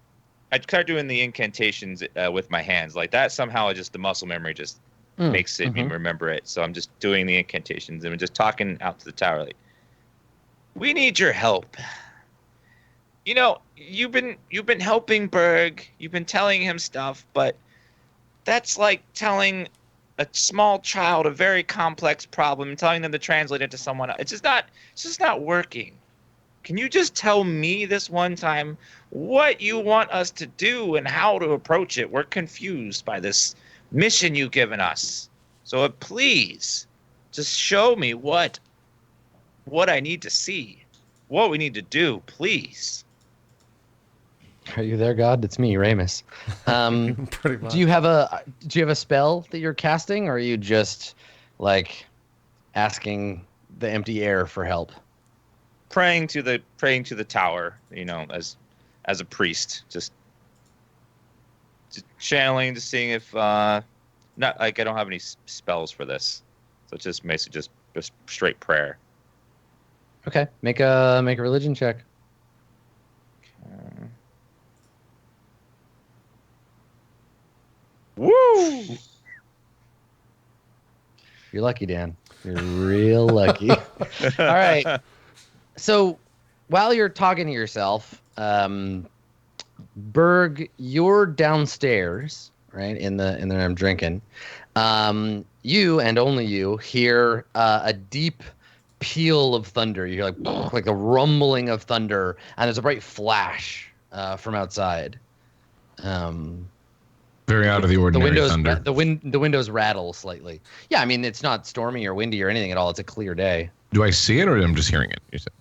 Speaker 5: doing the incantations with my hands like that. Somehow, the muscle memory just makes it me remember it. So I'm just doing the incantations and I'm just talking out to the tower like, we need your help. You've been helping Berg. You've been telling him stuff, but that's like telling a small child a very complex problem and telling them to translate it to someone else. It's just not working. Can you just tell me this one time what you want us to do and how to approach it? We're confused by this mission you've given us. So please just show me what I need to see, what we need to do, please.
Speaker 2: Are you there, God? It's me, Ramus.
Speaker 1: Pretty much.
Speaker 2: Do you have a spell that you're casting, or are you just like asking the empty air for help?
Speaker 5: Praying to the tower, as a priest, just channeling, to seeing if not like I don't have any spells for this, so it's just basically just straight prayer.
Speaker 2: Okay, make a religion check.
Speaker 5: Woo!
Speaker 2: You're lucky, Dan. You're real lucky. All right. So while you're talking to yourself, Berg, you're downstairs, right? In the I'm drinking. You and only you hear a deep peal of thunder. You hear like a rumbling of thunder, and there's a bright flash from outside.
Speaker 3: Very out of the ordinary thunder.
Speaker 2: The windows rattle slightly. Yeah, I mean, it's not stormy or windy or anything at all. It's a clear day.
Speaker 3: Do I see it, or am I just hearing it? You said.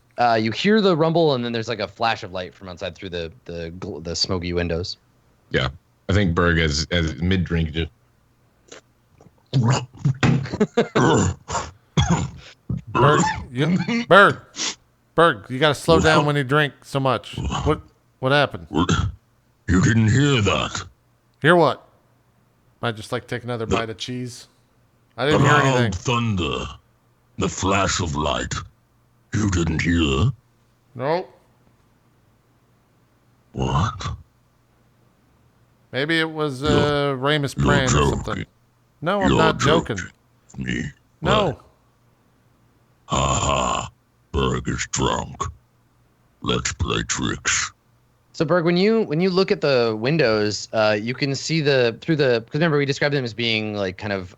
Speaker 2: You hear the rumble, and then there's like a flash of light from outside through the smoky windows.
Speaker 3: Yeah, I think Berg as mid drink just.
Speaker 1: Berg, you gotta slow down when you drink so much. What happened?
Speaker 6: You didn't hear that?
Speaker 1: Hear what? I just like take another bite of cheese. I
Speaker 6: The
Speaker 1: didn't hear
Speaker 6: loud
Speaker 1: anything.
Speaker 6: thunder, the flash of light. You didn't hear?
Speaker 1: Nope.
Speaker 6: What?
Speaker 1: Maybe it was Ramus praying or something.
Speaker 6: joking.
Speaker 1: No, I'm
Speaker 6: You're
Speaker 1: not joking.
Speaker 6: with me.
Speaker 1: No.
Speaker 6: Ha ha. Berg is drunk. Let's play tricks.
Speaker 2: So Berg, when you look at the windows, you can see because remember we described them as being like kind of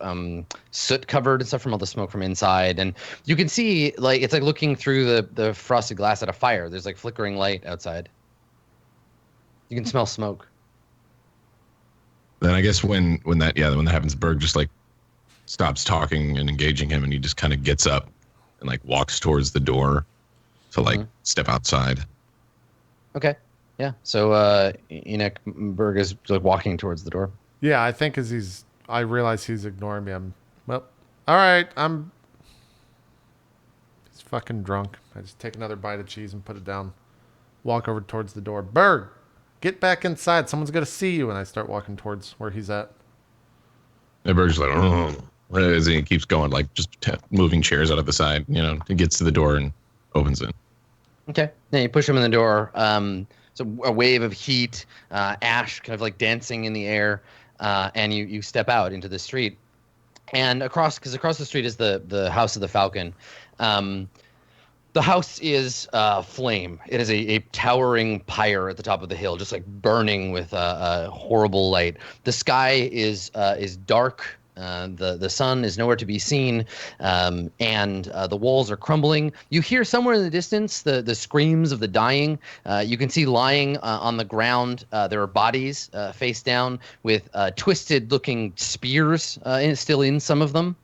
Speaker 2: soot covered and stuff from all the smoke from inside, and you can see like it's like looking through the frosted glass at a fire. There's like flickering light outside. You can smell smoke.
Speaker 3: Then I guess when that happens, Berg just like stops talking and engaging him, and he just kind of gets up and like walks towards the door to like step outside.
Speaker 2: Okay. Yeah. So Enoch Berg is like walking towards the door.
Speaker 1: Yeah, I think I realize he's ignoring me. All right, he's fucking drunk. I just take another bite of cheese and put it down. Walk over towards the door. Berg, get back inside. Someone's going to see you. And I start walking towards where he's at.
Speaker 3: And Berg's like, as he keeps going, like just moving chairs out of the side, he gets to the door and opens it.
Speaker 2: Okay. Then you push him in the door. So a wave of heat, ash kind of like dancing in the air, and you step out into the street. And across the street is the House of the Falcon. The house is flame. It is a towering pyre at the top of the hill, just like burning with a horrible light. The sky is dark. The sun is nowhere to be seen, and the walls are crumbling. You hear somewhere in the distance the screams of the dying. You can see lying on the ground. There are bodies face down with twisted-looking spears still in some of them.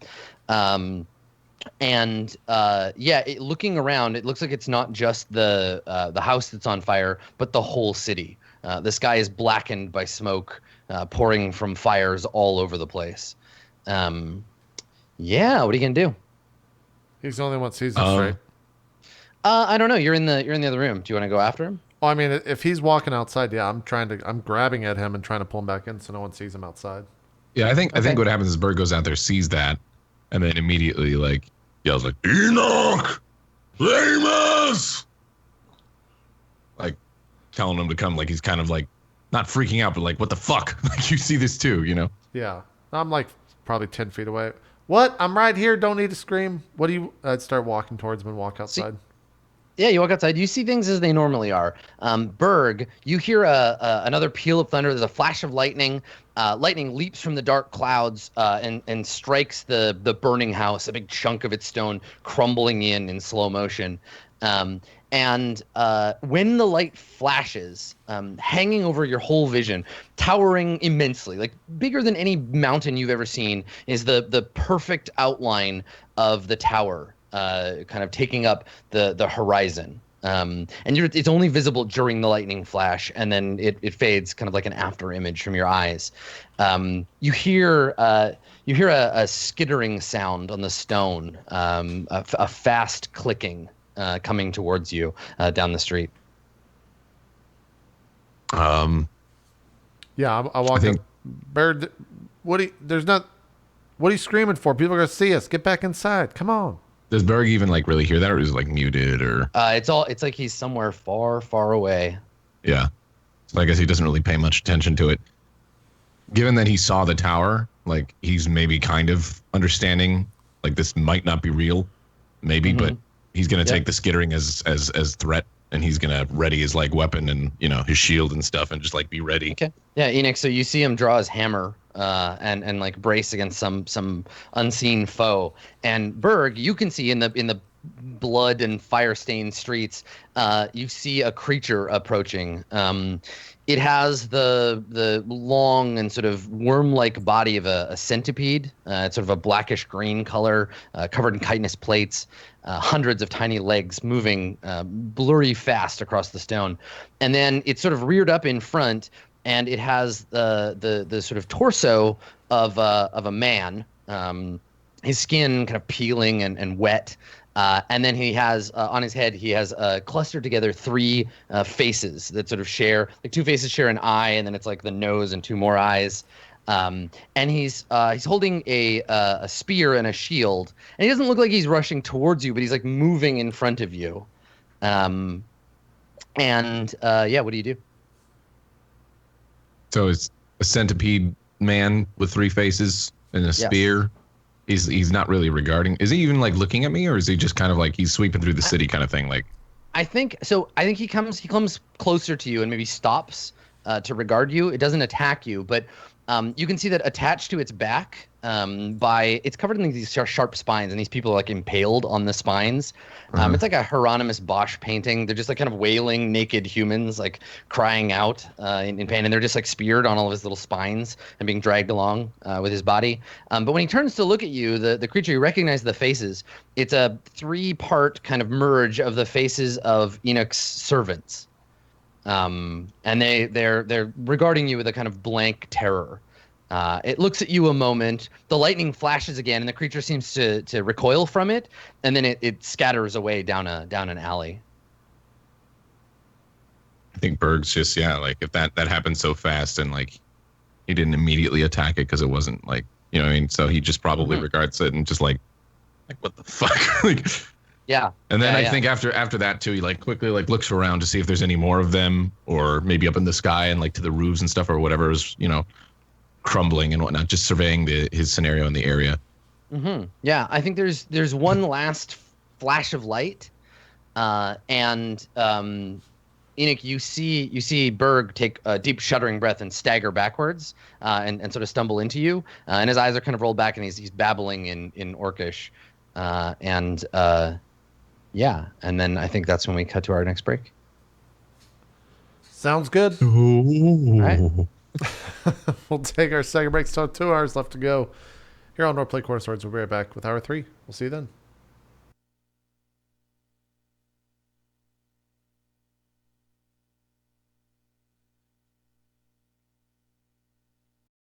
Speaker 2: Looking around, it looks like it's not just the house that's on fire, but the whole city. The sky is blackened by smoke pouring from fires all over the place. What are you gonna do?
Speaker 1: He's the only one that sees us, right?
Speaker 2: I don't know. You're in the other room. Do you want to go after him?
Speaker 1: Well, I mean, if he's walking outside, yeah, I'm grabbing at him and trying to pull him back in so no one sees him outside.
Speaker 3: Yeah, I think what happens is Berg goes out there, sees that, and then immediately like yells like
Speaker 6: Enoch! Ramus!
Speaker 3: like telling him to come. Like he's kind of like not freaking out, but like what the fuck? Like you see this too,
Speaker 1: Yeah. I'm like probably 10 feet away. What? I'm right here. Don't need to scream. What do you... I'd start walking towards him and walk outside.
Speaker 2: Yeah, you walk outside. You see things as they normally are. Berg, you hear another peal of thunder. There's a flash of lightning. Lightning leaps from the dark clouds and strikes the burning house, a big chunk of its stone crumbling in slow motion. Um, and when the light flashes, hanging over your whole vision, towering immensely, like bigger than any mountain you've ever seen, is the perfect outline of the tower, kind of taking up the horizon. And it's only visible during the lightning flash, and then it fades, kind of like an after image from your eyes. You hear a skittering sound on the stone, a fast clicking coming towards you down the street.
Speaker 1: Yeah, I walk up. Bird, what are you screaming for? People are gonna see us. Get back inside. Come on.
Speaker 3: Does Berg even like really hear that, or is it like muted, or?
Speaker 2: It's like he's somewhere far, far away.
Speaker 3: Yeah, so I guess he doesn't really pay much attention to it. Given that he saw the tower, like he's maybe kind of understanding, like this might not be real, maybe, but he's gonna take the skittering as threat, and he's gonna ready his like weapon and his shield and stuff, and just like be ready.
Speaker 2: Okay. Yeah, Enoch. So you see him draw his hammer and like brace against some unseen foe. And Berg, you can see in the blood and fire stained streets, you see a creature approaching. It has the long and sort of worm-like body of a centipede. It's sort of a blackish green color, covered in chitinous plates. Hundreds of tiny legs moving blurry fast across the stone. And then it's sort of reared up in front, and it has the sort of torso of a man, his skin kind of peeling and wet. And then he has on his head, he has clustered together three faces that sort of share, like two faces share an eye, and then it's like the nose and two more eyes. And he's holding a spear and a shield, and he doesn't look like he's rushing towards you, but he's like moving in front of you. Yeah, what do you do?
Speaker 3: So it's a centipede man with three faces and a spear. He's not really regarding. Is he even like looking at me, or is he just kind of like he's sweeping through the city kind of thing? Like,
Speaker 2: I think so. I think he comes closer to you and maybe stops to regard you. It doesn't attack you, but you can see that attached to its back, it's covered in these sharp spines, and these people are like impaled on the spines. It's like a Hieronymus Bosch painting. They're just like kind of wailing naked humans, like crying out in pain, and they're just like speared on all of his little spines and being dragged along with his body. But when he turns to look at you, the creature, you recognize the faces. It's a 3-part kind of merge of the faces of Enoch's servants. And they're regarding you with a kind of blank terror. It looks at you a moment, the lightning flashes again, and the creature seems to recoil from it, and then it scatters away down an alley.
Speaker 3: I think Berg's just like if that happened so fast, and like he didn't immediately attack it because it wasn't like what I mean. So he just probably regards it and just like what the fuck, like.
Speaker 2: Yeah.
Speaker 3: And then I think after that too, he like quickly like looks around to see if there's any more of them, or maybe up in the sky and like to the roofs and stuff, or whatever is crumbling and whatnot, just surveying his scenario in the area.
Speaker 2: Yeah, I think there's one last flash of light, and Enoch, you see Berg take a deep shuddering breath and stagger backwards, and sort of stumble into you, and his eyes are kind of rolled back, and he's babbling in Orcish, yeah, and then I think that's when we cut to our next break.
Speaker 1: Sounds good.
Speaker 2: All right.
Speaker 1: We'll take our second break. Still 2 hours left to go here on RollPlay Quarter Swords. We'll be right back with hour 3. We'll see you then.